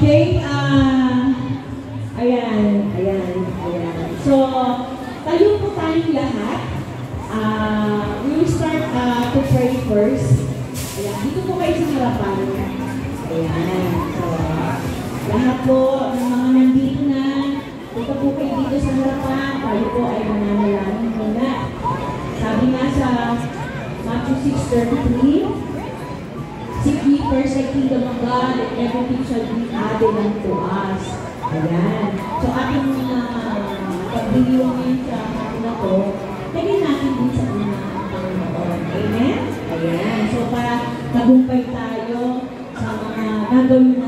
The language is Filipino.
Okay, ayan. So, tayo po tayong lahat. We will start to pray first. Ayan, dito po kayo sa harapan. Ayan, so, lahat po ng mga nandito na, dito po kayo dito sa harapan, tayo po ay mananalangin muna. Sabi nga sa Matthew 6:33, seek ye first the kingdom of God, and everything shall be added unto us. Ayan. So, ating pagdiliwan ngayon sa atin na to, lagyan natin din sa unang Panginoon. Amen? Ayan. So, para tagumpay tayo sa mga gagawin